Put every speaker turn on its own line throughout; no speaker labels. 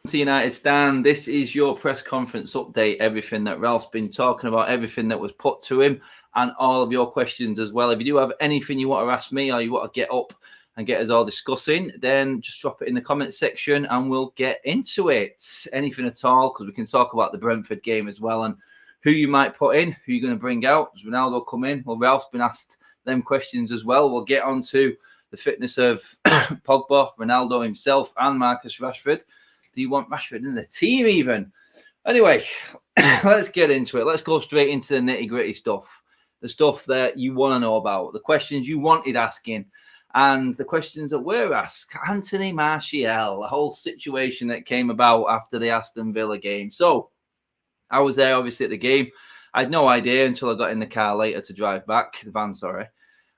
To United Stand, this is your press conference update. Everything that Ralph's been talking about, everything that was put to him, and all of your questions as well. If you do have anything you want to ask me or you want to get up and get us all discussing, then just drop it in the comments section and we'll get into it. Anything at all, because we can talk about the Brentford game as well and who you might put in, who you're going to bring out. Does Ronaldo come in? Well, Ralph's been asked them questions as well. We'll get on to the fitness of Pogba, Ronaldo himself, and Marcus Rashford. Do you want Rashford in the team even? Anyway, let's get into it. Let's go straight into the nitty-gritty stuff. The stuff that you want to know about. The questions you wanted asking. And the questions that were asked. Anthony Martial. The whole situation that came about after the Aston Villa game. So, I was there obviously at the game. I had no idea until I got in the car later to drive back. The van, sorry.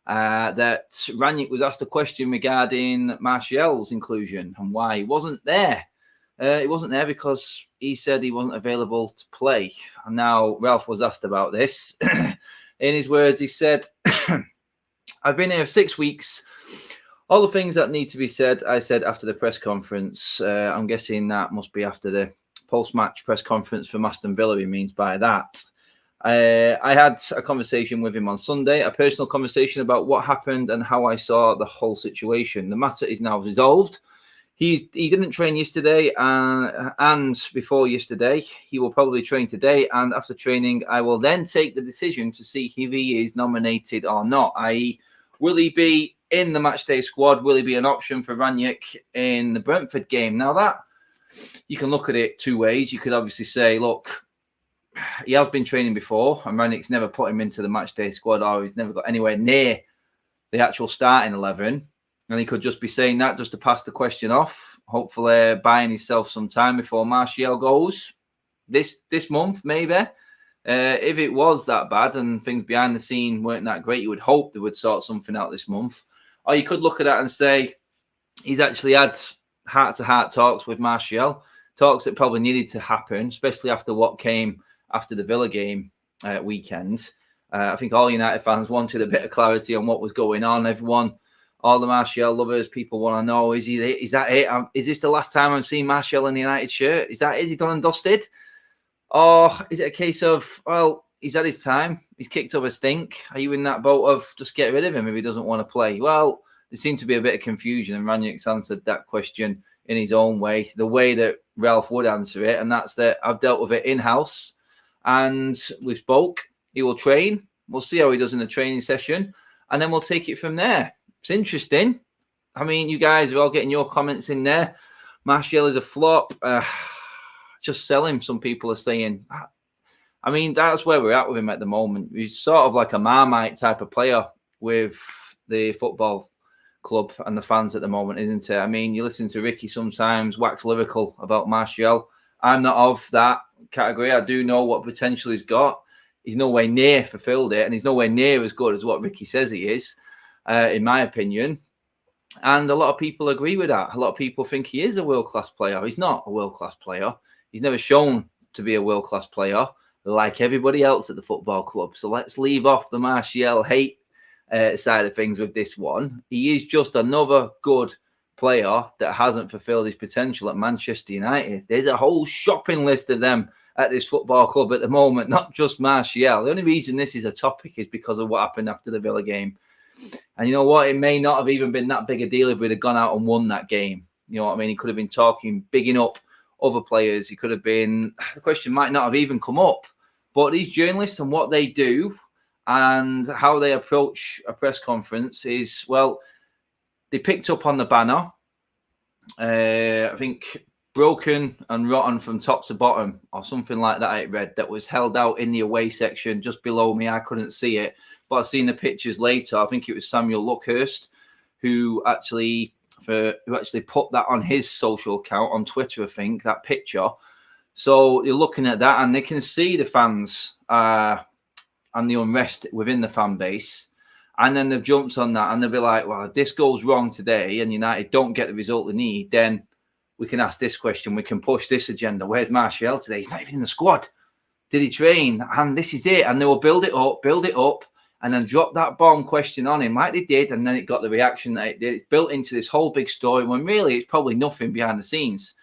That Rangnick was asked a question regarding Martial's inclusion and why he wasn't there. He wasn't there because he said he wasn't available to play. And now Ralph was asked about this. In his words, he said, I've been here 6 weeks. All the things that need to be said, I said after the press conference. I'm guessing that must be after the post-match press conference for Aston Villa, he means by that. I had a conversation with him on Sunday, a personal conversation about what happened and how I saw the whole situation. The matter is now resolved. He didn't train yesterday and before yesterday. He will probably train today. And after training, I will then take the decision to see if he is nominated or not, i.e. will he be in the matchday squad? Will he be an option for Rangnick in the Brentford game? Now that, you can look at it two ways. You could obviously say, look, he has been training before and Rangnick's never put him into the matchday squad or he's never got anywhere near the actual starting 11. And he could just be saying that just to pass the question off, hopefully buying himself some time before Martial goes this month, maybe. If it was that bad and things behind the scene weren't that great, you would hope they would sort something out this month. Or you could look at that and say he's actually had heart-to-heart talks with Martial, talks that probably needed to happen, especially after what came after the Villa game weekend. I think all United fans wanted a bit of clarity on what was going on. Everyone, all the Martial lovers, people want to know, is that it? Is this the last time I've seen Martial in the United shirt? Is he done and dusted? Or is it a case of, well, he's had his time, he's kicked up a stink. Are you in that boat of just get rid of him if he doesn't want to play? Well, there seemed to be a bit of confusion, and Rangnick's answered that question in his own way, the way that Ralph would answer it, and that's that I've dealt with it in-house, and we spoke. He will train. We'll see how he does in the training session, and then we'll take it from there. It's interesting. I mean, you guys are all getting your comments in there. Martial is a flop. Just sell him, some people are saying. I mean, that's where we're at with him at the moment. He's sort of like a Marmite type of player with the football club and the fans at the moment, isn't it? I mean, you listen to Ricky sometimes wax lyrical about Martial. I'm not of that category. I do know what potential he's got. He's nowhere near fulfilled it, and he's nowhere near as good as what Ricky says he is, in my opinion. And a lot of people agree with that. A lot of people think he is a world-class player. He's not a world-class player. He's never shown to be a world-class player like everybody else at the football club. So let's leave off the Martial hate side of things with this one. He is just another good player that hasn't fulfilled his potential at Manchester United. There's a whole shopping list of them at this football club at the moment, not just Martial. The only reason this is a topic is because of what happened after the Villa game. And you know what? It may not have even been that big a deal if we'd have gone out and won that game. You know what I mean? He could have been talking, bigging up other players. He could have been, the question might not have even come up. But these journalists and what they do and how they approach a press conference is, well, they picked up on the banner. I think broken and rotten from top to bottom or something like that, I read, that was held out in the away section just below me. I couldn't see it, but I've seen the pictures later. I think it was Samuel Luckhurst who actually put that on his social account on Twitter, I think, that picture. So you're looking at that and they can see the fans and the unrest within the fan base. And then they've jumped on that and they'll be like, well, if this goes wrong today and United don't get the result they need, then we can ask this question. We can push this agenda. Where's Martial today? He's not even in the squad. Did he train? And this is it. And they will build it up, and then drop that bomb question on him like they did. And then it got the reaction that it did. It's built into this whole big story when really it's probably nothing behind the scenes.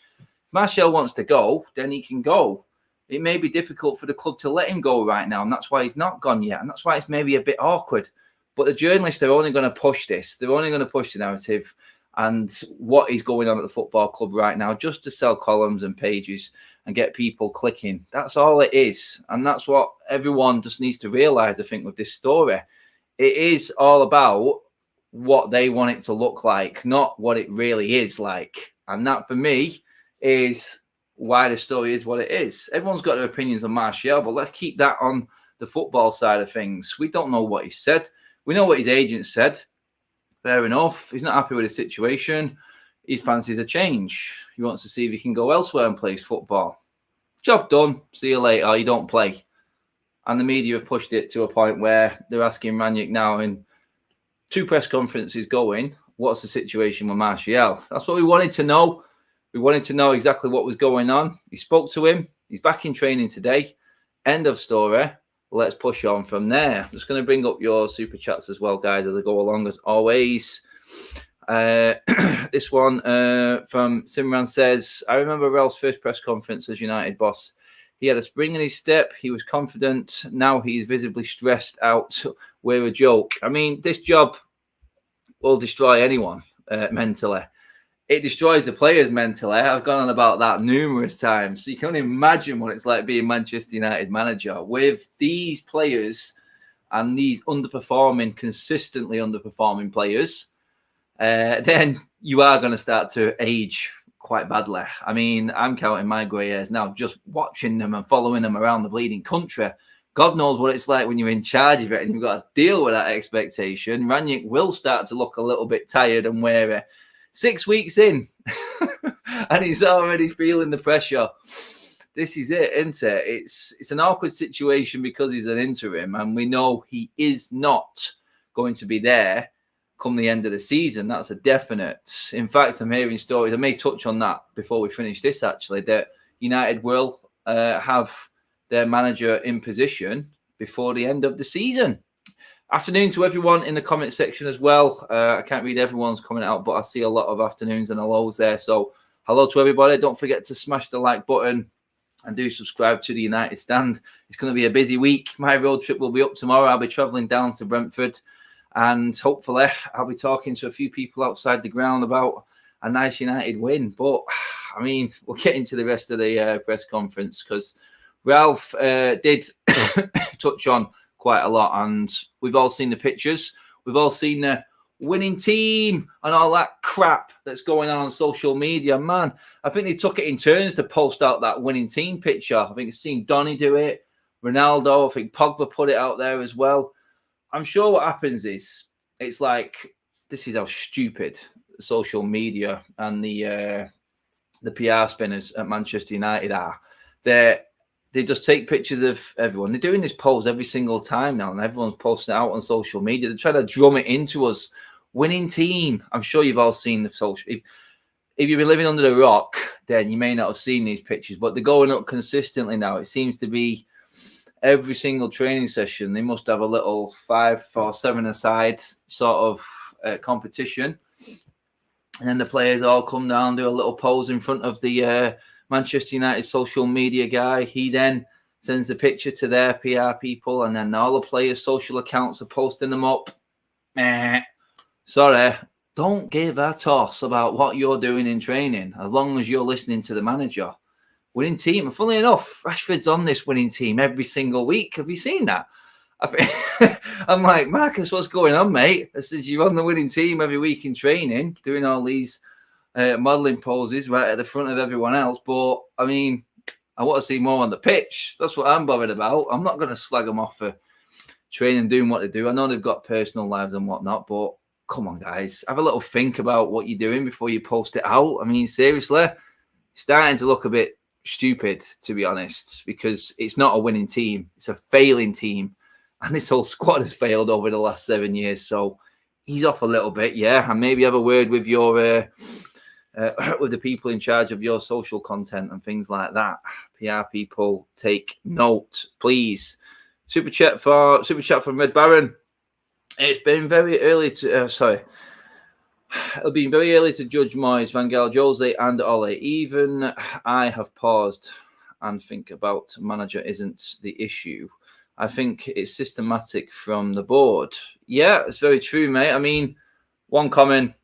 Martial wants to go, then he can go. It may be difficult for the club to let him go right now, and that's why he's not gone yet, and that's why it's maybe a bit awkward. But the journalists are only going to push this. They're only going to push the narrative and what is going on at the football club right now, just to sell columns and pages and get people clicking. That's all it is. And that's what everyone just needs to realise, I think, with this story. It is all about what they want it to look like, not what it really is like. And that, for me, is why the story is what it is. Everyone's got their opinions on Martial, but let's keep that on the football side of things. We don't know what he said. We know what his agent said. Fair enough. He's not happy with the situation. He fancies a change. He wants to see if he can go elsewhere and play football. Job done. See you later. You don't play. And the media have pushed it to a point where they're asking Rangnick now in 2 press conferences going, what's the situation with Martial? That's what we wanted to know. We wanted to know exactly what was going on. He spoke to him. He's back in training today. End of story. Let's push on from there. I'm just going to bring up your super chats as well, guys, as I go along, as always. This one from Simran says, I remember Ralph's first press conference as United boss. He had a spring in his step. He was confident. Now he's visibly stressed out. We're a joke. I mean, this job will destroy anyone mentally. It destroys the players mentally. I've gone on about that numerous times. So you can only imagine what it's like being Manchester United manager with these players and these consistently underperforming players. Then you are going to start to age quite badly. I mean, I'm counting my grey hairs now just watching them and following them around the bleeding country. God knows what it's like when you're in charge of it and you've got to deal with that expectation. Rangnick will start to look a little bit tired and weary. 6 weeks in, and he's already feeling the pressure. This is it, isn't it? It's an awkward situation because he's an interim, and we know he is not going to be there come the end of the season. That's a definite. In fact, I'm hearing stories. I may touch on that before we finish this, actually, that United will have their manager in position before the end of the season. Afternoon to everyone in the comment section as well. I can't read everyone's comment out, but I see a lot of afternoons and hellos there. So hello to everybody. Don't forget to smash the like button and do subscribe to the United Stand. It's going to be a busy week. My road trip will be up tomorrow. I'll be travelling down to Brentford, and hopefully I'll be talking to a few people outside the ground about a nice United win. But, I mean, we'll get into the rest of the press conference because Ralph did touch on quite a lot, and we've all seen the pictures. We've all seen the winning team and all that crap that's going on social media. Man, I think they took it in turns to post out that winning team picture. I think I've seen Donny do it, Ronaldo. I think Pogba put it out there as well. I'm sure what happens is it's like, this is how stupid social media and the PR spinners at Manchester United are. They just take pictures of everyone. They're doing this polls every single time now, and everyone's posting it out on social media. They're trying to drum it into us. Winning team. I'm sure you've all seen the social. If you've been living under the rock, then you may not have seen these pictures, but they're going up consistently now. It seems to be every single training session. They must have a little 5 or 7-a-side sort of competition. And then the players all come down, do a little pose in front of the Manchester United social media guy. He then sends the picture to their PR people, and then all the players' social accounts are posting them up. Sorry, don't give a toss about what you're doing in training as long as you're listening to the manager. Winning team. And funnily enough, Rashford's on this winning team every single week. Have you seen that? I'm like, Marcus, what's going on, mate? I said, you're on the winning team every week in training, doing all these modelling poses right at the front of everyone else. But, I mean, I want to see more on the pitch. That's what I'm bothered about. I'm not going to slag them off for training, doing what they do. I know they've got personal lives and whatnot, but come on, guys. Have a little think about what you're doing before you post it out. I mean, seriously, starting to look a bit stupid, to be honest, because it's not a winning team. It's a failing team. And this whole squad has failed over the last 7 years. So he's off a little bit, yeah. And maybe have a word with your with the people in charge of your social content and things like that. PR people, take note, please. Super chat from Red Baron. It's been very early to It'll be very early to judge Moyes, Van Gaal, Jose and Ole. Even I have paused and think about manager isn't the issue. I think it's systematic from the board. Yeah, it's very true, mate. I mean, one common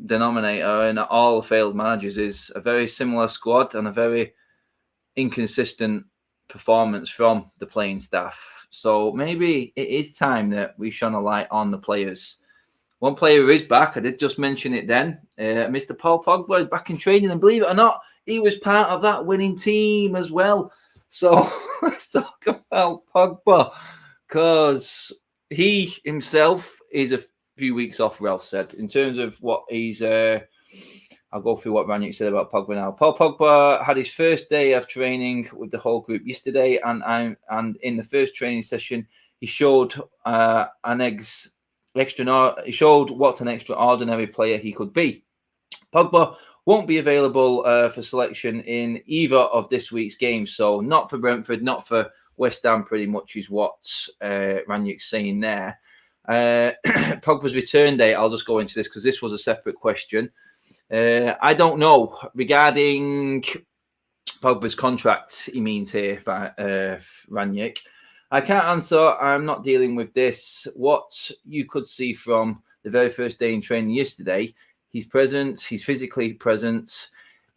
denominator in all failed managers is a very similar squad and a very inconsistent performance from the playing staff. So maybe it is time that we shine a light on the players. One player who is back, I did just mention it then, Mr. Paul Pogba is back in training, and believe it or not, he was part of that winning team as well. So let's talk about Pogba, because he himself is a few weeks off, Ralph said, in terms of what he's... I'll go through what Rangnick said about Pogba now. Paul Pogba had his first day of training with the whole group yesterday, and in the first training session, he showed he showed what an extraordinary player he could be. Pogba won't be available for selection in either of this week's games, so not for Brentford, not for West Ham, pretty much is what Rangnick's saying there. Pogba's return date, I'll just go into this because this was a separate question. I don't know regarding Pogba's contract, he means here, Rangnick. I can't answer. I'm not dealing with this. What you could see from the very first day in training yesterday, he's present, he's physically present,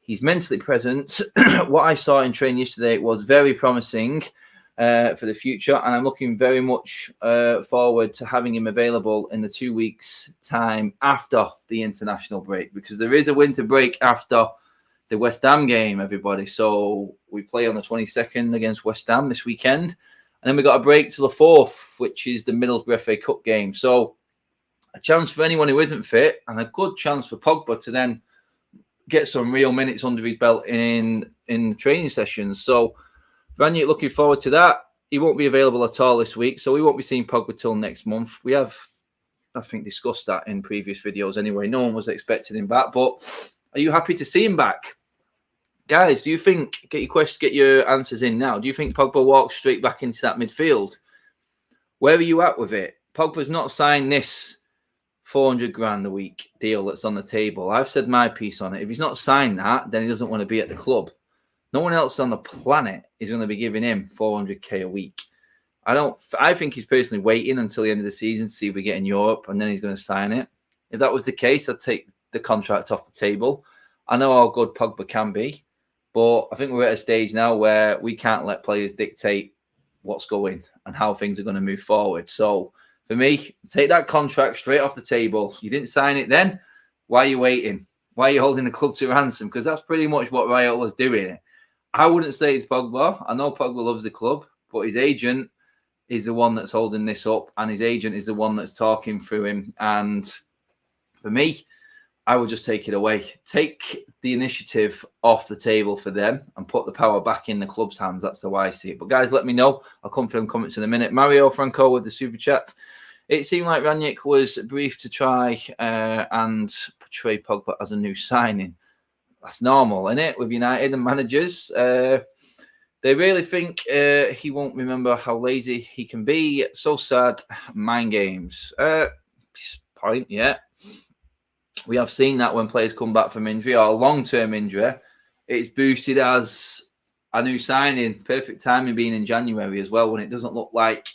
he's mentally present. What I saw in training yesterday was very promising for the future, and I'm looking very much forward to having him available in the 2 weeks' time after the international break, because there is a winter break after the West Ham game, everybody. So we play on the 22nd against West Ham this weekend. And then we got a break to the 4th, which is the Middlesbrough FA Cup game. So a chance for anyone who isn't fit, and a good chance for Pogba to then get some real minutes under his belt in training sessions. So Rangnick looking forward to that. He won't be available at all this week, so we won't be seeing Pogba till next month. We have, I think, discussed that in previous videos anyway. No one was expecting him back, but are you happy to see him back? Guys, do you think, get your answers in now, do you think Pogba walks straight back into that midfield? Where are you at with it? Pogba's not signed this 400 grand a week deal that's on the table. I've said my piece on it. If he's not signed that, then he doesn't want to be at the club. No one else on the planet is going to be giving him 400k a week. I think he's personally waiting until the end of the season to see if we get in Europe, and then he's going to sign it. If that was the case, I'd take the contract off the table. I know how good Pogba can be, but I think we're at a stage now where we can't let players dictate what's going and how things are going to move forward. So for me, take that contract straight off the table. You didn't sign it then. Why are you waiting? Why are you holding the club to ransom? Because that's pretty much what Raiola's doing. I wouldn't say it's Pogba. I know Pogba loves the club, but his agent is the one that's holding this up, and his agent is the one that's talking through him. And for me, I would just take it away. Take the initiative off the table for them and put the power back in the club's hands. That's the way I see it. But guys, let me know. I'll come for them comments in a minute. Mario Franco with the super chat. It seemed like Rangnick was briefed to try and portray Pogba as a new signing. That's normal, isn't it? With United and managers, they really think he won't remember how lazy he can be. So sad. Mind games. Point, yeah. We have seen that when players come back from injury or long-term injury, it's boosted as a new signing. Perfect timing being in January as well, when it doesn't look like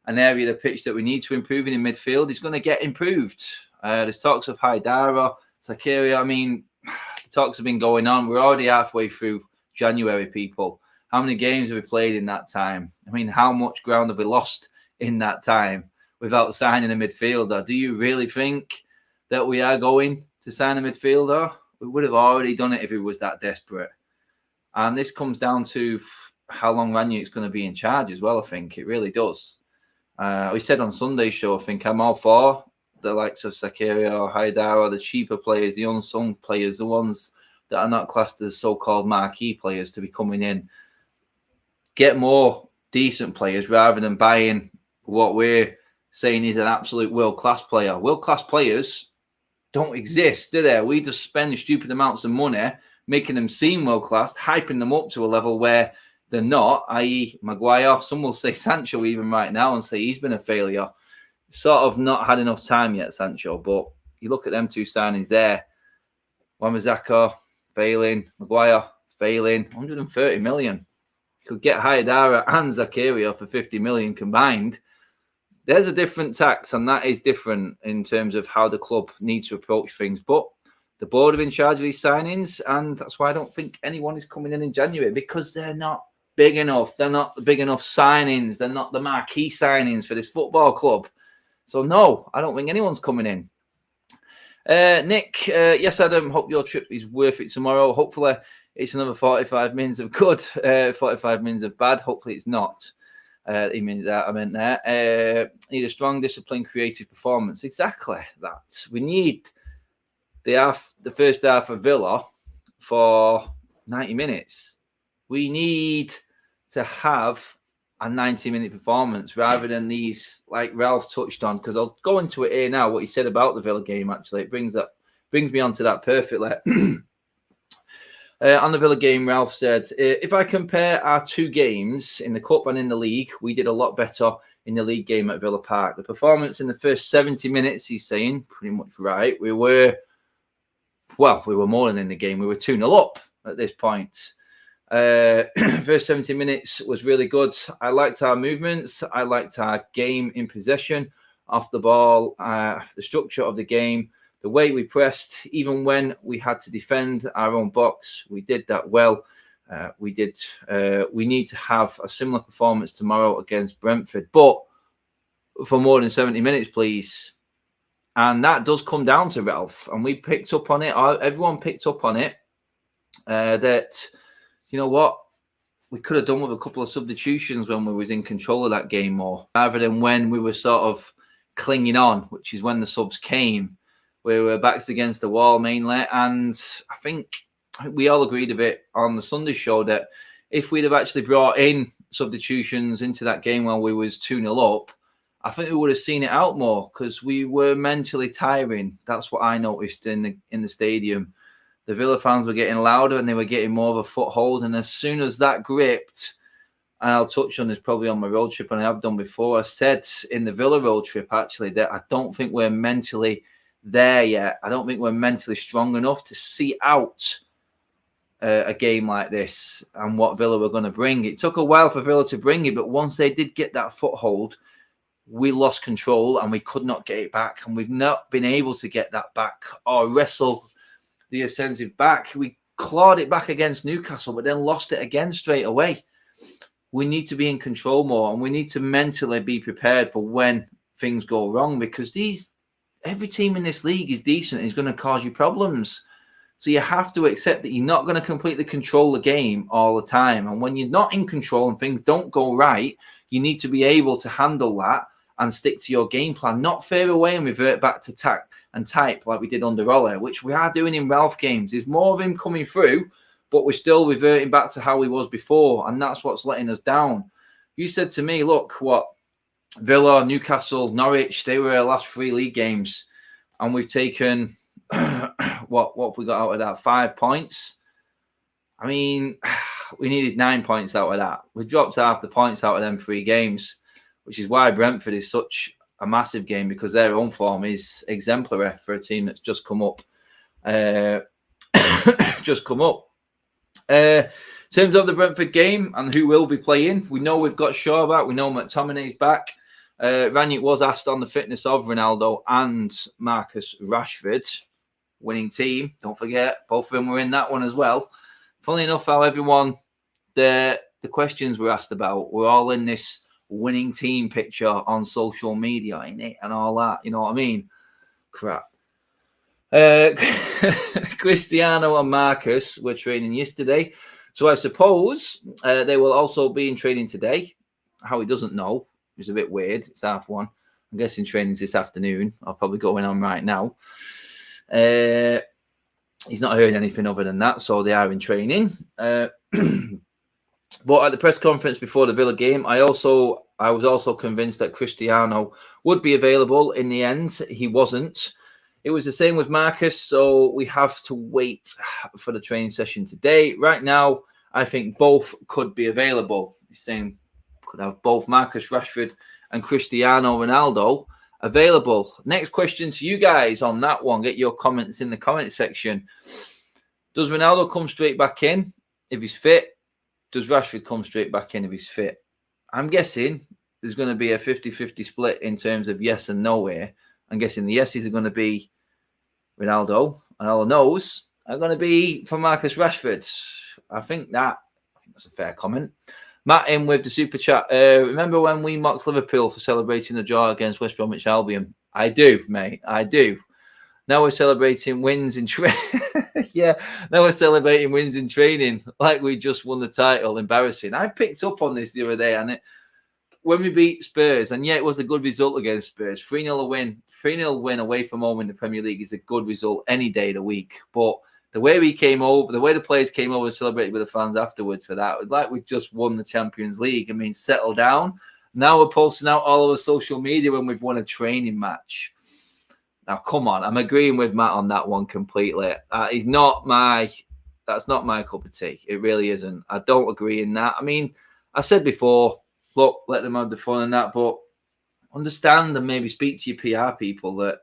an area of the pitch that we need to improve in midfield is going to get improved. There's talks of Haidara, Zakaria. I mean, the talks have been going on. We're already halfway through January, people. How many games have we played in that time? I mean, how much ground have we lost in that time without signing a midfielder? Do you really think that we are going to sign a midfielder? We would have already done it if it was that desperate. And this comes down to how long Rangnick's going to be in charge as well, I think. It really does. We said on Sunday's show, I think I'm all for the likes of Zakaria or Haidara, the cheaper players, the unsung players, the ones that are not classed as so-called marquee players to be coming in. Get more decent players rather than buying what we're saying is an absolute world-class player. World-class players don't exist, do they? We just spend stupid amounts of money making them seem world-class, hyping them up to a level where they're not, i.e. Maguire. Some will say Sancho even right now and say he's been a failure. Sort of not had enough time yet, Sancho, but you look at them two signings there, Wan-Bissaka, failing, Maguire, failing, 130 million. You could get Hayadara and Zakaria for 50 million combined. There's a different tax, and that is different in terms of how the club needs to approach things. But the board are in charge of these signings, and that's why I don't think anyone is coming in January, because they're not big enough. They're not the big enough signings. They're not the marquee signings for this football club. So, no, I don't think anyone's coming in. Nick, yes, Adam, hope your trip is worth it tomorrow. Hopefully, it's another 45 minutes of good, 45 minutes of bad. Hopefully, it's not. I meant there. Need a strong, disciplined, creative performance. Exactly that. We need the first half of Villa for 90 minutes. We need to have a 90-minute performance rather than these, like Ralph touched on, because I'll go into it here now, what he said about the Villa game, actually. It brings me onto that perfectly. On the Villa game, Ralph said, if I compare our two games in the Cup and in the league, we did a lot better in the league game at Villa Park. The performance in the first 70 minutes, he's saying, pretty much right. We were more than in the game. We were 2-0 up at this point. First 70 minutes was really good. I liked our movements. I liked our game in possession, off the ball, the structure of the game, the way we pressed, even when we had to defend our own box. We did that well. We need to have a similar performance tomorrow against Brentford, but for more than 70 minutes, please. And that does come down to Ralph. And we picked up on it. Everyone picked up on it. That, you know what, we could have done with a couple of substitutions when we was in control of that game more, rather than when we were sort of clinging on, which is when the subs came. We were backs against the wall mainly. And I think we all agreed with it on the Sunday show that if we'd have actually brought in substitutions into that game while we was 2-0 up, I think we would have seen it out more, because we were mentally tiring. That's what I noticed in the stadium. The Villa fans were getting louder and they were getting more of a foothold. And as soon as that gripped, and I'll touch on this probably on my road trip, and I have done before, I said in the Villa road trip, actually, that I don't think we're mentally there yet. I don't think we're mentally strong enough to see out a game like this and what Villa were going to bring. It took a while for Villa to bring it, but once they did get that foothold, we lost control and we could not get it back. And we've not been able to get that back or wrestle the offensive back. We clawed it back against Newcastle, but then lost it again straight away. We need to be in control more, and we need to mentally be prepared for when things go wrong, because every team in this league is decent and is going to cause you problems. So you have to accept that you're not going to completely control the game all the time. And when you're not in control and things don't go right, you need to be able to handle that and stick to your game plan, not fade away and revert back to tack and type like we did under Ole, which we are doing in Ralph games. There's more of him coming through, but we're still reverting back to how he was before, and that's what's letting us down. You said to me, look, Villa, Newcastle, Norwich, they were our last 3 league games, and we've taken, what have we got out of that? 5 points? I mean, we needed 9 points out of that. We dropped half the points out of them 3 games, which is why Brentford is such a massive game, because their own form is exemplary for a team that's just come up. In terms of the Brentford game and who will be playing, we know we've got Shaw back. We know McTominay's back. Rangnick was asked on the fitness of Ronaldo and Marcus Rashford. Winning team, don't forget. Both of them were in that one as well. Funny enough how everyone, the questions were asked about, we're all in this winning team picture on social media, innit? And all that, you know what I mean? Crap. Cristiano and Marcus were training yesterday, so I suppose they will also be in training today. How he doesn't know is a bit weird. It's 1:30. I'm guessing training's this afternoon. I'll probably going on right now. He's not heard anything other than that, so they are in training. But at the press conference before the Villa game, I was also convinced that Cristiano would be available. In the end, he wasn't. It was the same with Marcus, so we have to wait for the training session today. Right now, I think both could be available. He's saying could have both Marcus Rashford and Cristiano Ronaldo available. Next question to you guys on that one. Get your comments in the comment section. Does Ronaldo come straight back in if he's fit? Does Rashford come straight back in if he's fit? I'm guessing there's going to be a 50-50 split in terms of yes and no here. I'm guessing the yeses are going to be Ronaldo, and all the no's are going to be for Marcus Rashford. I think that's a fair comment. Matt in with the super chat. Remember when we mocked Liverpool for celebrating the draw against West Bromwich Albion? I do, mate. I do. Now we're celebrating wins in now we're celebrating wins in training like we just won the title. Embarrassing. I picked up on this the other day, and when we beat Spurs, and it was a good result against Spurs. 3-0 win. 3-0 win away from home in the Premier League is a good result any day of the week. But the way we came over, the way the players came over and celebrated with the fans afterwards for that, it was like we just won the Champions League. I mean, settle down. Now we're posting out all over social media when we've won a training match. Now, come on. I'm agreeing with Matt on that one completely. That's not my cup of tea. It really isn't. I don't agree in that. I mean, I said before, look, let them have the fun and that, but understand and maybe speak to your PR people that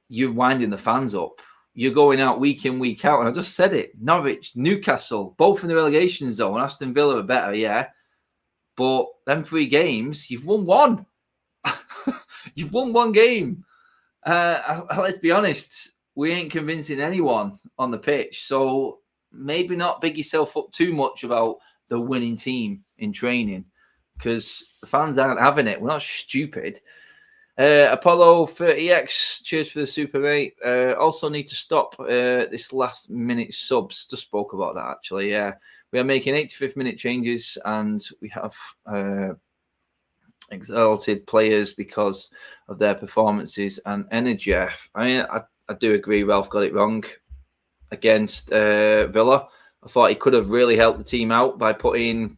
you're winding the fans up. You're going out week in, week out. And I just said it. Norwich, Newcastle, both in the relegation zone. Aston Villa are better, yeah. But them 3 games, you've won one. You've won one game. Let's be honest, we ain't convincing anyone on the pitch. So maybe not big yourself up too much about the winning team in training, because the fans aren't having it. We're not stupid. Apollo 30X, cheers for the super, mate. Also need to stop this last minute subs. Just spoke about that, actually. Yeah, we are making 85th minute changes, and we have exalted players because of their performances and energy. I mean, I do agree Ralph got it wrong against Villa. I thought he could have really helped the team out by putting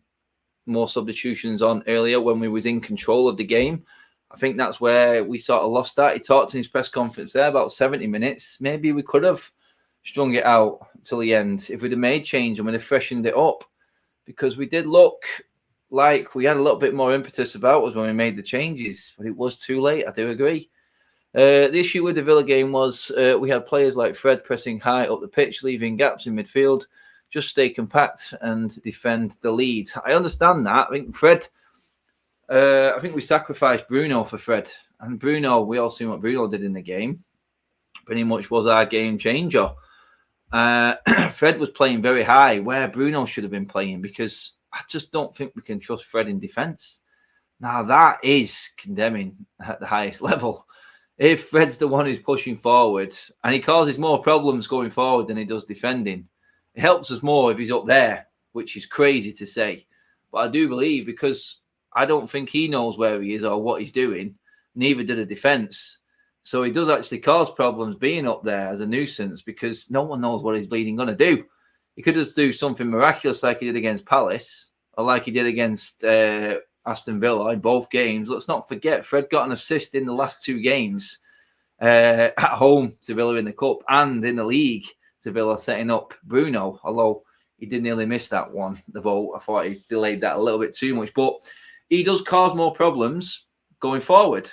more substitutions on earlier when we was in control of the game. I think that's where we sort of lost that. He talked in his press conference there about 70 minutes. Maybe we could have strung it out till the end if we'd have made change and we'd have freshened it up, because we did look like we had a little bit more impetus about us when we made the changes, but it was too late. I do agree. The issue with the Villa game was we had players like Fred pressing high up the pitch, leaving gaps in midfield. Just stay compact and defend the lead. I understand that. I think Fred, I think we sacrificed Bruno for Fred. And Bruno, we all seen what Bruno did in the game. Pretty much was our game changer. Fred was playing very high where Bruno should have been playing, because I just don't think we can trust Fred in defence. Now, that is condemning at the highest level. If Fred's the one who's pushing forward and he causes more problems going forward than he does defending, it helps us more if he's up there, which is crazy to say. But I do believe, because I don't think he knows where he is or what he's doing, neither did the defence. So he does actually cause problems being up there as a nuisance, because no one knows what he's bleeding going to do. He could just do something miraculous like he did against Palace, or like he did against Aston Villa in both games. Let's not forget, Fred got an assist in the last 2 games at home to Villa in the Cup and in the league to Villa, setting up Bruno, although he did nearly miss that one, the ball. I thought he delayed that a little bit too much. But he does cause more problems going forward.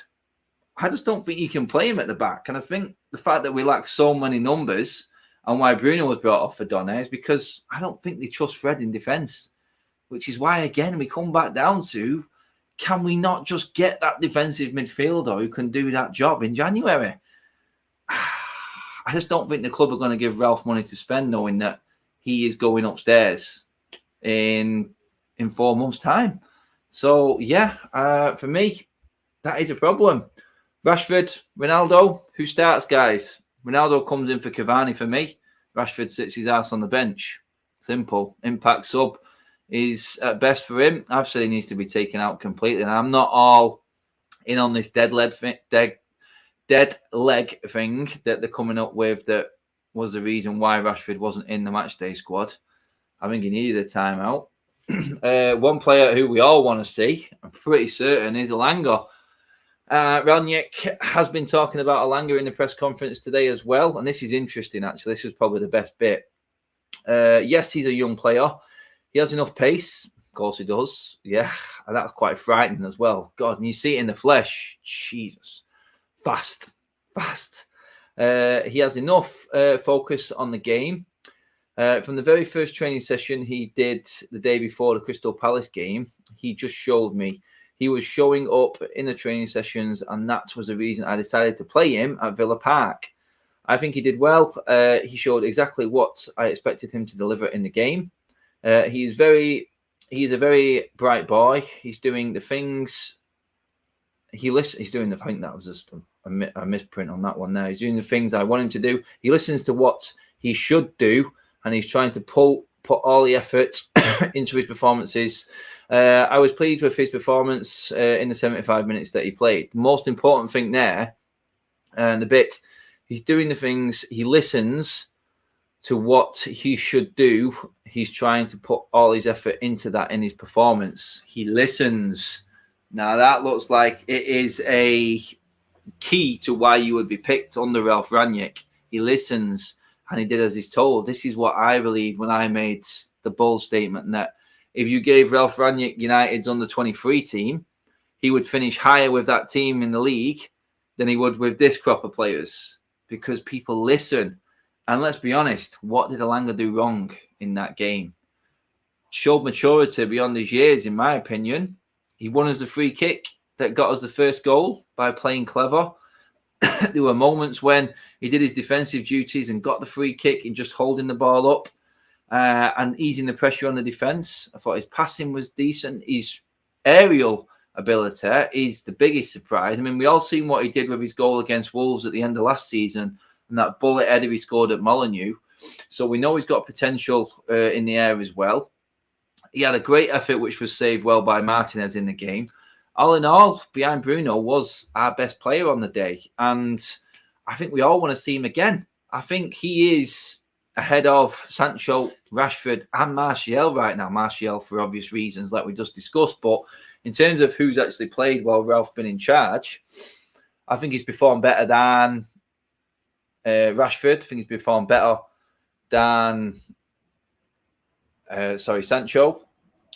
I just don't think you can play him at the back. And I think the fact that we lack so many numbers and why Bruno was brought off for Donne is because I don't think they trust Fred in defence, which is why, again, we come back down to, can we not just get that defensive midfielder who can do that job in January? I just don't think the club are going to give Ralph money to spend, knowing that he is going upstairs in 4 months' time. So, yeah, for me, that is a problem. Rashford, Ronaldo, who starts, guys? Ronaldo comes in for Cavani for me. Rashford sits his ass on the bench. Simple. Impact sub is at best for him. I've said he needs to be taken out completely. And I'm not all in on this dead leg thing that they're coming up with, that was the reason why Rashford wasn't in the matchday squad. I think he needed a timeout. One player who we all want to see, I'm pretty certain, is Elanga. Rangnick has been talking about Elanga in the press conference today as well. And this is interesting, actually. This was probably the best bit. Yes, he's a young player. He has enough pace. Of course he does. Yeah, and that's quite frightening as well. God, and you see it in the flesh. Jesus. fast. He has enough focus on the game. From the very first training session he did the day before the Crystal Palace game, he just showed me. He was showing up in the training sessions, and that was the reason I decided to play him at Villa Park. I think he did well. He showed exactly what I expected him to deliver in the game. He's a very bright boy. He's doing the things. He's doing the. I think that was just a misprint on that one there. He's doing the things I want him to do. He listens to what he should do, and he's trying to put all the effort into his performances. I was pleased with his performance in the 75 minutes that he played. The most important thing there, and the bit, he's doing the things, he listens to what he should do. He's trying to put all his effort into that in his performance. He listens. Now, that looks like it is a key to why you would be picked under Ralf Rangnick. He listens, and he did as he's told. This is what I believe when I made the bold statement that if you gave Ralf Rangnick United's under-23 team, he would finish higher with that team in the league than he would with this crop of players, because people listen. And let's be honest, what did Elanga do wrong in that game? Showed maturity beyond his years, in my opinion. He won us the free kick that got us the first goal by playing clever. There were moments when he did his defensive duties and got the free kick and just holding the ball up and easing the pressure on the defence. I thought his passing was decent. His aerial ability is the biggest surprise. I mean, we all seen what he did with his goal against Wolves at the end of last season and that bullet header he scored at Molineux. So we know he's got potential in the air as well. He had a great effort, which was saved well by Martinez in the game. All in all, behind Bruno was our best player on the day. And I think we all want to see him again. I think he is ahead of Sancho, Rashford and Martial right now. Martial for obvious reasons, like we just discussed. But in terms of who's actually played while Ralph's been in charge, I think he's performed better than Rashford. I think he's performed better than Sancho.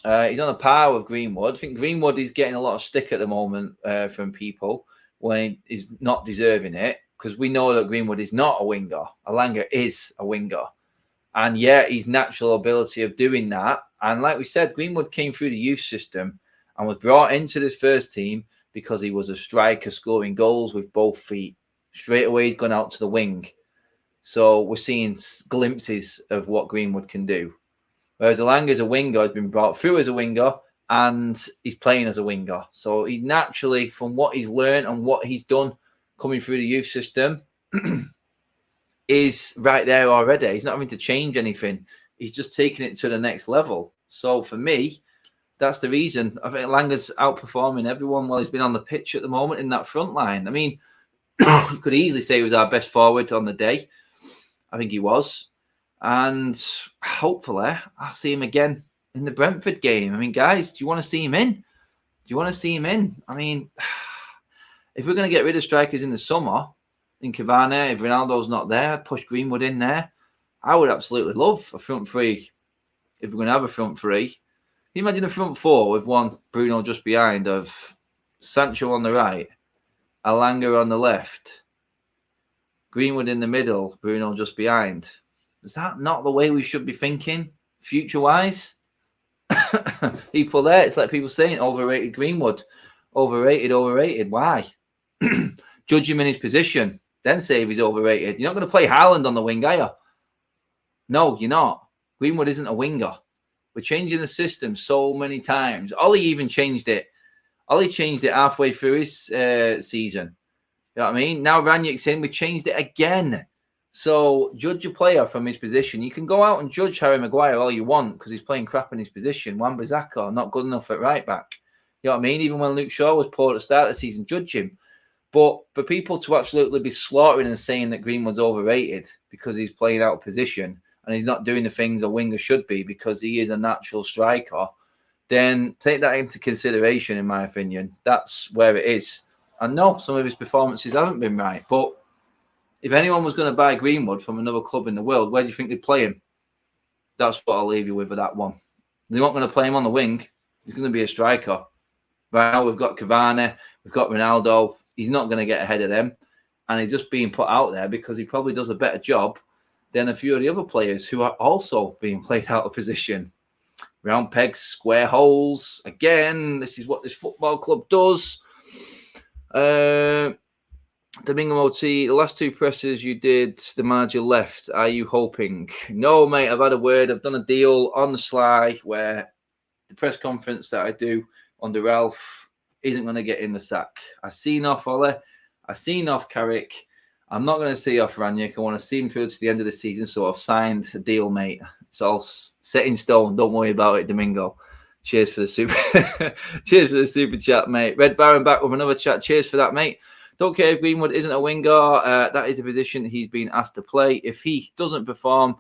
He's on a par with Greenwood. I think Greenwood is getting a lot of stick at the moment from people when he's not deserving it, because we know that Greenwood is not a winger. Elanga is a winger. And yeah, his natural ability of doing that. And like we said, Greenwood came through the youth system and was brought into this first team because he was a striker scoring goals with both feet. Straight away, he'd gone out to the wing. So we're seeing glimpses of what Greenwood can do. Whereas Elanga as a winger has been brought through as a winger and he's playing as a winger. So he naturally, from what he's learned and what he's done coming through the youth system, is right there already. He's not having to change anything. He's just taking it to the next level. So for me, that's the reason. I think Elanga's outperforming everyone while he's been on the pitch at the moment in that front line. I mean, you could easily say he was our best forward on the day. I think he was. And hopefully I'll see him again in the Brentford game. I mean, guys, do you want to see him in? Do you want to see him in? I mean, if we're going to get rid of strikers in the summer, in Cavani, if Ronaldo's not there, push Greenwood in there, I would absolutely love a front three. If we're going to have a front three, can you imagine a front four with one Bruno just behind, of Sancho on the right, Elanga on the left, Greenwood in the middle, Bruno just behind? Is that not the way we should be thinking future-wise? People there, it's like people saying overrated Greenwood. Overrated. Why? Judge him in his position, then say if he's overrated. You're not going to play Haaland on the wing, are you? No, you're not. Greenwood isn't a winger. We're changing the system so many times. Ollie even changed it. Ollie changed it halfway through his season. You know what I mean? Now Rangnick's in, we changed it again. So judge a player from his position. You can go out and judge Harry Maguire all you want because he's playing crap in his position. Wan-Bissaka, not good enough at right back. You know what I mean? Even when Luke Shaw was poor at the start of the season, judge him. But for people to absolutely be slaughtering and saying that Greenwood's overrated because he's playing out of position and he's not doing the things a winger should be because he is a natural striker, then take that into consideration, in my opinion. That's where it is. And no, some of his performances haven't been right. But if anyone was going to buy Greenwood from another club in the world, where do you think they'd play him? That's what I'll leave you with that one. They weren't going to play him on the wing. He's going to be a striker. Right now, we've got Cavani, we've got Ronaldo. he's not going to get ahead of them. And he's just being put out there because he probably does a better job than a few of the other players who are also being played out of position. Round pegs, square holes. Again, this is what this football club does. Domingo OT, the last 2 presses you did, the manager left. Are you hoping? No, mate, I've had a word. I've done a deal on the sly where the press conference that I do under Ralph isn't going to get in the sack. I've seen off Ole. I've seen off Carrick. I'm not going to see off Rangnick. I want to see him through to the end of the season, so I've signed a deal, mate. It's all set in stone. Don't worry about it, Domingo. Cheers for the super. Cheers for the super chat, mate. Red Baron back with another chat. Cheers for that, mate. Don't care if Greenwood isn't a winger. That is the position he's been asked to play. If he doesn't perform,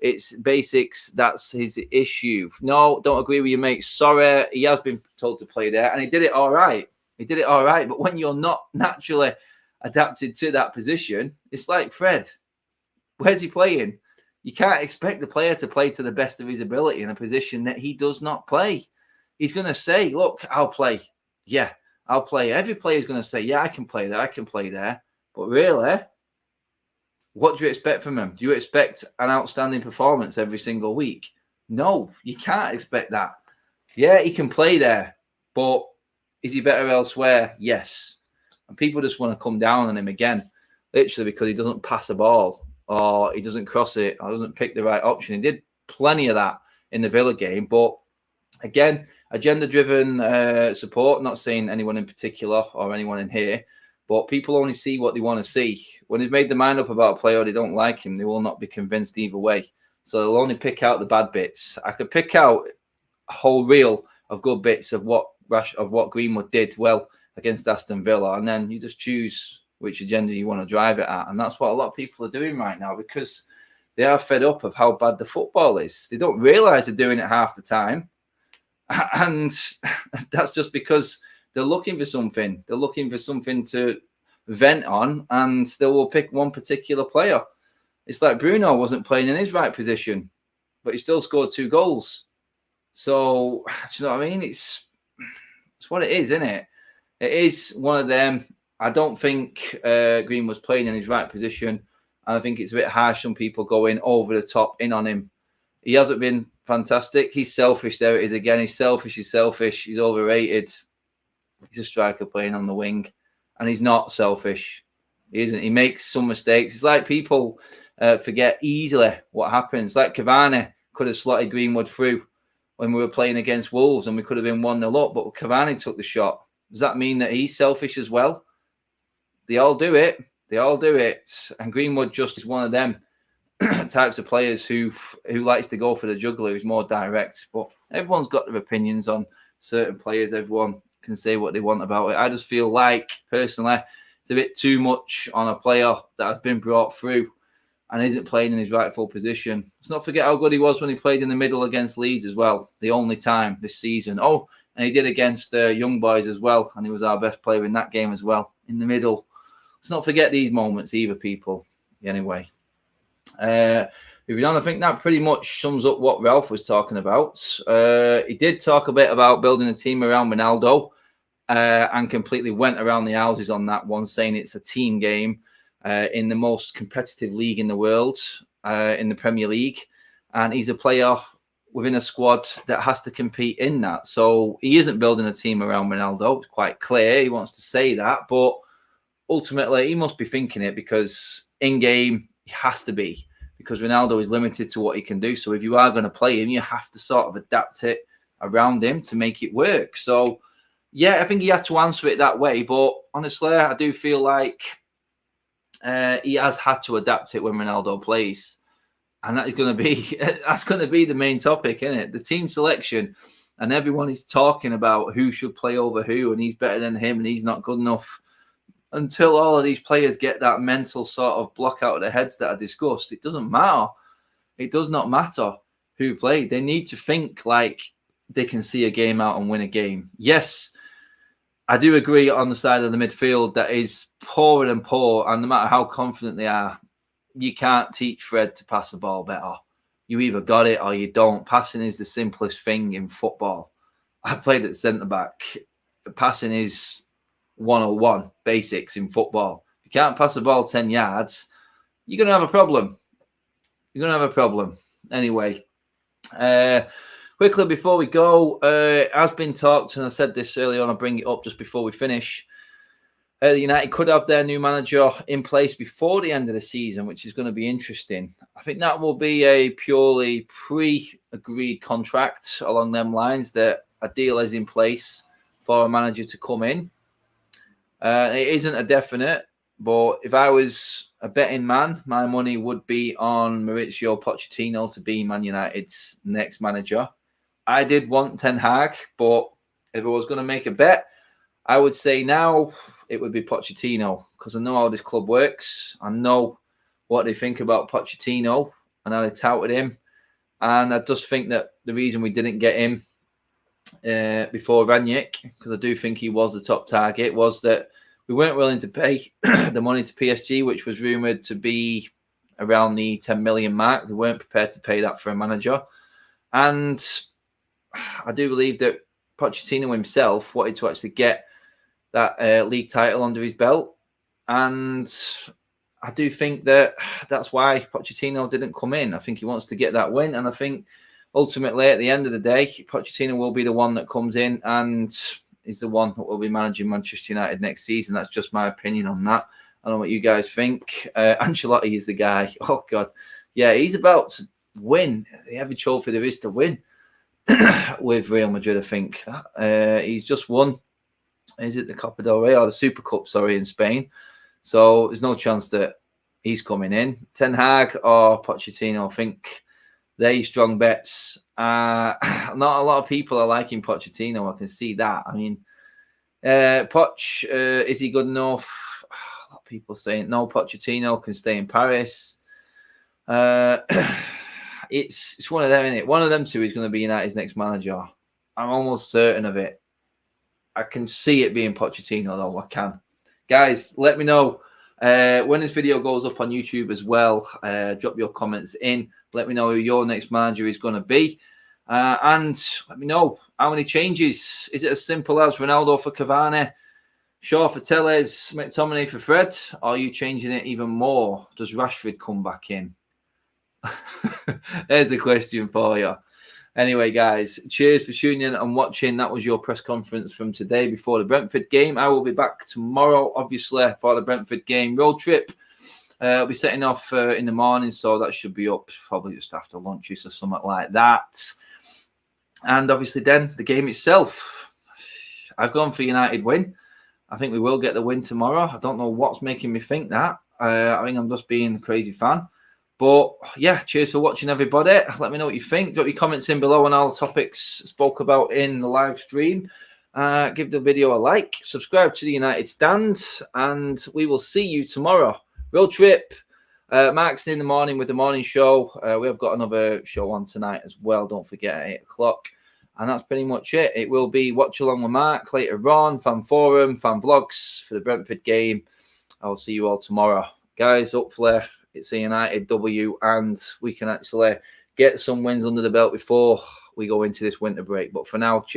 it's basics. That's his issue. No, don't agree with you, mate. Sorry, he has been told to play there, and he did it all right. He did it all right. But when you're not naturally adapted to that position, it's like Fred. Where's he playing? You can't expect the player to play to the best of his ability in a position that he does not play. He's going to say, look, I'll play. Yeah, I'll play. Every player is going to say, yeah, I can play there. I can play there. But really, what do you expect from him? Do you expect an outstanding performance every single week? No, you can't expect that. Yeah, he can play there. But is he better elsewhere? Yes. And people just want to come down on him again, literally because he doesn't pass a ball or he doesn't cross it or doesn't pick the right option. He did plenty of that in the Villa game. But again, agenda-driven support, not saying anyone in particular or anyone in here, but people only see what they want to see. When they've made their mind up about a player or they don't like him, they will not be convinced either way. So they'll only pick out the bad bits. I could pick out a whole reel of good bits of what Greenwood did well against Aston Villa, and then you just choose which agenda you want to drive it at. And that's what a lot of people are doing right now because they are fed up of how bad the football is. They don't realise they're doing it half the time. And that's just because they're looking for something. They're looking for something to vent on, and they will pick one particular player. It's like Bruno wasn't playing in his right position, but he still scored 2 goals. So, do you know what I mean? It's what it is, isn't it? It is one of them. I don't think Green was playing in his right position. And I think it's a bit harsh on people going over the top in on him. He hasn't been fantastic. He's selfish. There it is again. He's selfish. He's selfish. He's overrated. He's a striker playing on the wing. And he's not selfish. He isn't. He makes some mistakes. It's like people forget easily what happens. Like Cavani could have slotted Greenwood through when we were playing against Wolves and we could have been 1-0 up, but Cavani took the shot. Does that mean that he's selfish as well? They all do it. They all do it. And Greenwood just is one of them types of players who likes to go for the juggler, who's more direct. But everyone's got their opinions on certain players. Everyone can say what they want about it. I just feel like, personally, it's a bit too much on a player that has been brought through and isn't playing in his rightful position. Let's not forget how good he was when he played in the middle against Leeds as well, the only time this season. Oh, and he did against Young Boys as well, and he was our best player in that game as well, in the middle. Let's not forget these moments either, people. Anyway, moving on, I think that pretty much sums up what Ralph was talking about. He did talk a bit about building a team around Ronaldo and completely went around the houses on that one, saying it's a team game in the most competitive league in the world, in the Premier League. And he's a player within a squad that has to compete in that. So he isn't building a team around Ronaldo. It's quite clear. He wants to say that. But ultimately, he must be thinking it because in-game, he has to be. Because Ronaldo is limited to what he can do. So if you are going to play him, you have to sort of adapt it around him to make it work. So, yeah, I think he had to answer it that way. But honestly, I do feel like he has had to adapt it when Ronaldo plays. And that is going to be the main topic, isn't it? The team selection, and everyone is talking about who should play over who, and he's better than him, and he's not good enough. Until all of these players get that mental sort of block out of their heads that I discussed, it doesn't matter. It does not matter who played. They need to think like they can see a game out and win a game. Yes, I do agree on the side of the midfield that is poorer and poor, and no matter how confident they are, you can't teach Fred to pass the ball better. You either got it or you don't. Passing is the simplest thing in football. I played at centre-back. Passing is 101 basics in football. If you can't pass the ball 10 yards, you're going to have a problem. You're going to have a problem. Anyway, quickly before we go, has been talked, and I said this earlier on, I'll bring it up just before we finish. United could have their new manager in place before the end of the season, which is going to be interesting. I think that will be a purely pre-agreed contract along them lines, that a deal is in place for a manager to come in. It isn't a definite, but if I was a betting man, my money would be on Mauricio Pochettino to be Man United's next manager. I did want Ten Hag, but if I was going to make a bet, I would say now it would be Pochettino, because I know how this club works. I know what they think about Pochettino and how they touted him. And I just think that the reason we didn't get him before Rangnick, because I do think he was the top target, was that we weren't willing to pay the money to PSG, which was rumoured to be around the 10 million mark. They weren't prepared to pay that for a manager. And I do believe that Pochettino himself wanted to actually get that league title under his belt. And I do think that that's why Pochettino didn't come in. I think he wants to get that win. And I think ultimately, at the end of the day, Pochettino will be the one that comes in and is the one that will be managing Manchester United next season. That's just my opinion on that. I don't know what you guys think. Ancelotti is the guy. Oh, God. Yeah, he's about to win every trophy there is to win with Real Madrid, I think. He's just won. Is it the Copa del Rey or the Super Cup, in Spain? So there's no chance that he's coming in. Ten Hag or Pochettino, I think they're strong bets. Not a lot of people are liking Pochettino. I can see that. I mean, Poch, is he good enough? A lot of people saying no, Pochettino can stay in Paris. It's one of them, isn't it? One of them two is going to be United's next manager. I'm almost certain of it. I can see it being Pochettino, though. I can. Guys, let me know when this video goes up on YouTube as well. Drop your comments in. Let me know who your next manager is going to be. And let me know how many changes. Is it as simple as Ronaldo for Cavani, Shaw for Telles, McTominay for Fred? Or are you changing it even more? Does Rashford come back in? There's a question for you. Anyway, guys, cheers for tuning in and watching. That was your press conference from today before the Brentford game. I will be back tomorrow, obviously, for the Brentford game road trip. I'll be setting off in the morning, so that should be up probably just after lunches or something like that. And obviously then the game itself. I've gone for United win. I think we will get the win tomorrow. I don't know what's making me think that. I think I'm just being a crazy fan. But yeah, cheers for watching, everybody. Let me know what you think. Drop your comments in below on all the topics spoke about in the live stream. Give the video a like. Subscribe to the United Stand. And we will see you tomorrow. Road trip. Mark's in the morning with the morning show. We have got another show on tonight as well. Don't forget at 8 o'clock. And that's pretty much it. It will be watch along with Mark later on. Fan forum, fan vlogs for the Brentford game. I'll see you all tomorrow. Guys, hopefully it's a United W and we can actually get some wins under the belt before we go into this winter break. But for now, cheers.